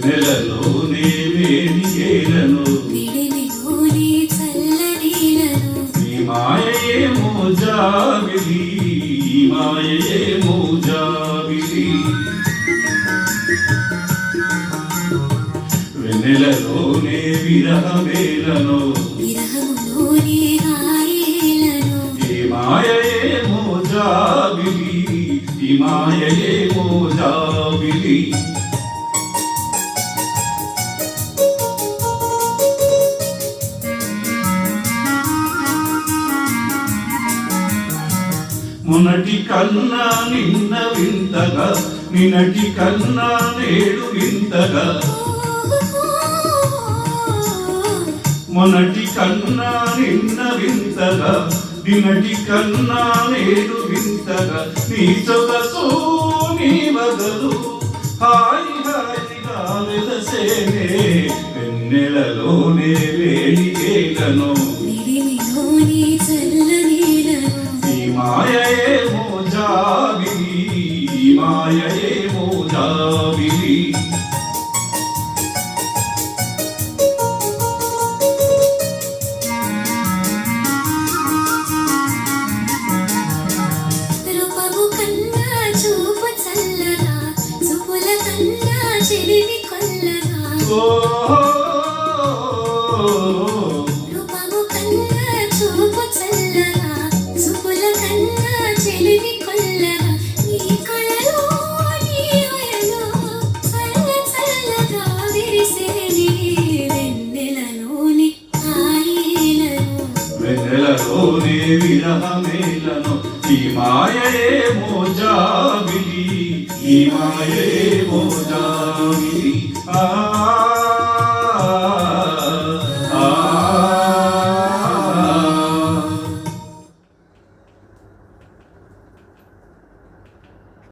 నెలలోనే వేడియేలను విడిలిలోనే చల్లనీలను ఈ మాయయేమో జాబిలి ఈ మాయయేమో జాబిలి వెన్నెలలోనే విరహమేలను విరహములోనే హాయేలను ఈ మాయయేమో జాబిలి ఈ మాయయేమో జాబిలి మునటి కన్నా నిన్న వింతగా నినటి కన్నా నేడు వింతగా మొనటి కన్నా నిన్న వింతగా నినటి కన్నా నేడు వింతగా నీ సొగసు నీ వదలు హాయి హాయిగా వెలసేనే వెన్నెలలోనే వేడియేలను విడిలిలోనే చల్లనీలను ఈ మాయయేమో జాబిలి ఈ మాయయేమో జాబిలి రూపము కన్నా చూపు చల్లగా చూపుల కన్నా చెలిమి కొల్లగా రూపము కన్నా చూపు చల్లగా చూపుల కన్నా చెలిమి కొల్లగా నీ కళలో నీ వయలో చల్ల చల్లగా విరిసేని వెన్నెలలోని హాయిలను వెన్నెలలోనే విరహమేలను ఈ మాయయేమో జాబిలి ఈ మాయయేమో జాబిలి